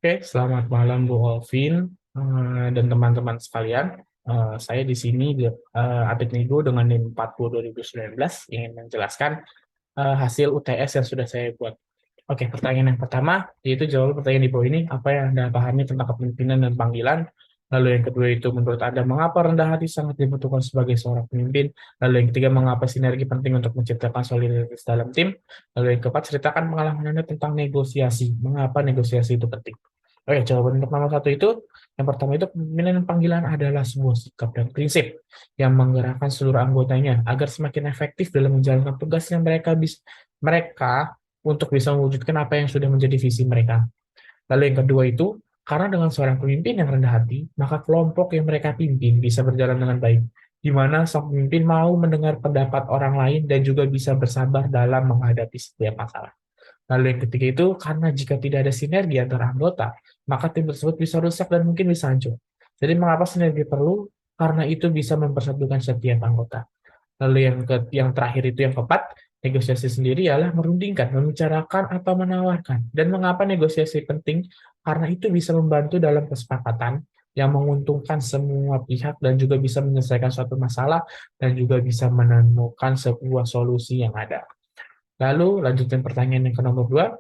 Oke, selamat malam Bu Alvin dan teman-teman sekalian. Saya di sini Apit Nego dengan NIM 40 2019 ingin menjelaskan hasil UTS yang sudah saya buat. Oke, pertanyaan yang pertama yaitu jawab pertanyaan di bawah ini, apa yang Anda pahami tentang kepemimpinan dan panggilan? Lalu yang kedua itu, menurut Anda mengapa rendah hati sangat dibutuhkan sebagai seorang pemimpin? Lalu yang ketiga, mengapa sinergi penting untuk menciptakan solidaritas dalam tim? Lalu yang keempat, ceritakan pengalaman Anda tentang negosiasi. Mengapa negosiasi itu penting? Oke, jawaban untuk nomor satu itu, yang pertama itu pemimpinan dan panggilan adalah sebuah sikap dan prinsip yang menggerakkan seluruh anggotanya agar semakin efektif dalam menjalankan tugas yang mereka untuk bisa mewujudkan apa yang sudah menjadi visi mereka. Lalu yang kedua itu, karena dengan seorang pemimpin yang rendah hati, maka kelompok yang mereka pimpin bisa berjalan dengan baik, di mana sang pemimpin mau mendengar pendapat orang lain dan juga bisa bersabar dalam menghadapi setiap masalah. Lalu yang ketiga itu, karena jika tidak ada sinergi antara anggota, maka tim tersebut bisa rusak dan mungkin bisa hancur. Jadi mengapa sinergi perlu? Karena itu bisa mempersatukan setiap anggota. Lalu yang terakhir itu yang keempat, negosiasi sendiri ialah merundingkan, membicarakan atau menawarkan. Dan mengapa negosiasi penting? Karena itu bisa membantu dalam kesepakatan yang menguntungkan semua pihak dan juga bisa menyelesaikan suatu masalah dan juga bisa menemukan sebuah solusi yang ada. Lalu lanjutin pertanyaan yang ke nomor dua.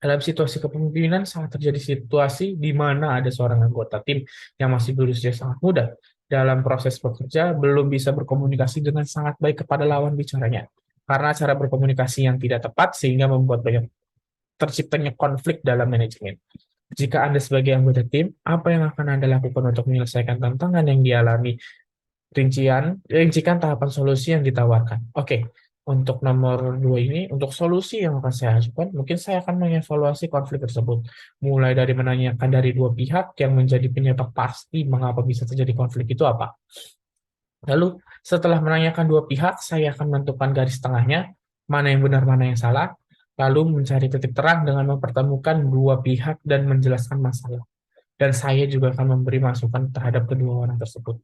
Dalam situasi kepemimpinan sangat terjadi situasi di mana ada seorang anggota tim yang masih berusia sangat muda dalam proses bekerja belum bisa berkomunikasi dengan sangat baik kepada lawan bicaranya karena cara berkomunikasi yang tidak tepat sehingga membuat banyak terciptanya konflik dalam manajemen. Jika Anda sebagai anggota tim, apa yang akan Anda lakukan untuk menyelesaikan tantangan yang dialami? Rincikan tahapan solusi yang ditawarkan. Oke, untuk nomor dua ini, untuk solusi yang akan saya ajukan, mungkin saya akan mengevaluasi konflik tersebut. Mulai dari menanyakan dari dua pihak yang menjadi penyebab pasti mengapa bisa terjadi konflik itu apa. Lalu setelah menanyakan dua pihak, saya akan menentukan garis tengahnya, mana yang benar, mana yang salah, lalu mencari titik terang dengan mempertemukan dua pihak dan menjelaskan masalah. Dan saya juga akan memberi masukan terhadap kedua orang tersebut.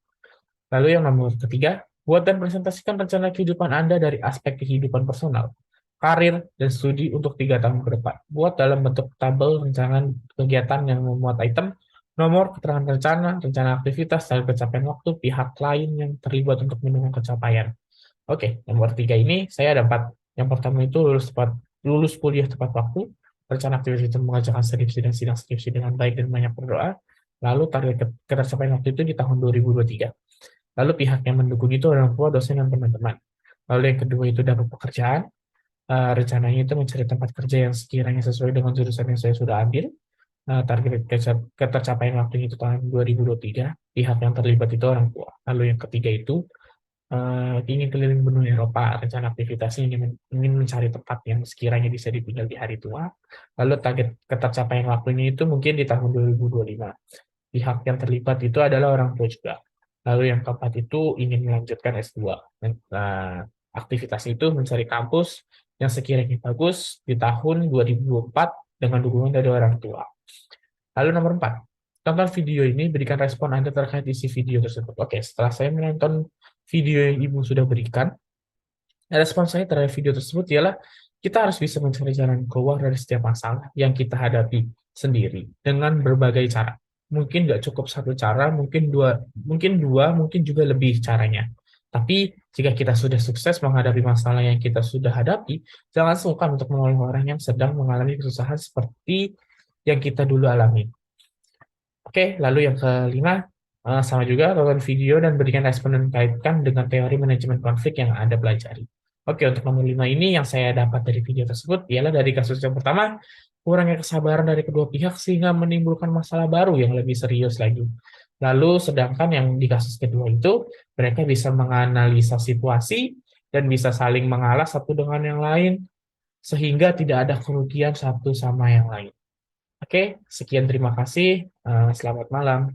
Lalu yang nomor ketiga, buat dan presentasikan rencana kehidupan Anda dari aspek kehidupan personal, karir, dan studi untuk 3 tahun ke depan. Buat dalam bentuk tabel rencana kegiatan yang memuat item, nomor, keterangan rencana, rencana aktivitas, dan pencapaian waktu pihak lain yang terlibat untuk mendukung pencapaian. Oke, nomor tiga ini saya ada 4. Yang pertama itu lulus kuliah tepat waktu, rencana aktivitas itu mengerjakan skripsi dan sidang skripsi dengan baik dan banyak berdoa. Lalu target tercapaian waktu itu di tahun 2023. Lalu pihak yang mendukung itu orang tua, dosen, dan teman-teman. Lalu yang kedua itu dapat pekerjaan. Rencananya itu mencari tempat kerja yang sekiranya sesuai dengan jurusan yang saya sudah ambil. Target ketercapaian waktu itu tahun 2023. Pihak yang terlibat itu orang tua. Lalu yang ketiga itu ingin keliling benua Eropa. Rencana aktivitasnya ingin mencari tempat yang sekiranya bisa ditinggal di hari tua. Lalu target ketercapaian waktunya itu mungkin di tahun 2025. Pihak yang terlibat itu adalah orang tua juga. Lalu yang keempat itu ingin melanjutkan S2. Aktivitas itu mencari kampus yang sekiranya bagus di tahun 2024 dengan dukungan dari orang tua. Lalu nomor 4, tonton video ini, berikan respon Anda terkait isi video tersebut. Oke, setelah saya menonton video yang Ibu sudah berikan, respon saya terhadap video tersebut ialah kita harus bisa mencari jalan keluar dari setiap masalah yang kita hadapi sendiri dengan berbagai cara. Mungkin nggak cukup satu cara, mungkin dua, mungkin juga lebih caranya. Tapi jika kita sudah sukses menghadapi masalah yang kita sudah hadapi, jangan sungkan untuk menolong orang yang sedang mengalami kesusahan seperti yang kita dulu alami. Oke, lalu yang kelima, sama juga tonton video dan berikan respon dan kaitkan dengan teori manajemen konflik yang Anda pelajari. Oke, untuk nomor 5 ini yang saya dapat dari video tersebut ialah dari kasus yang pertama, kurangnya kesabaran dari kedua pihak sehingga menimbulkan masalah baru yang lebih serius lagi. Lalu sedangkan yang di kasus kedua itu, mereka bisa menganalisa situasi dan bisa saling mengalah satu dengan yang lain sehingga tidak ada kerugian satu sama yang lain. Oke, sekian terima kasih. Selamat malam.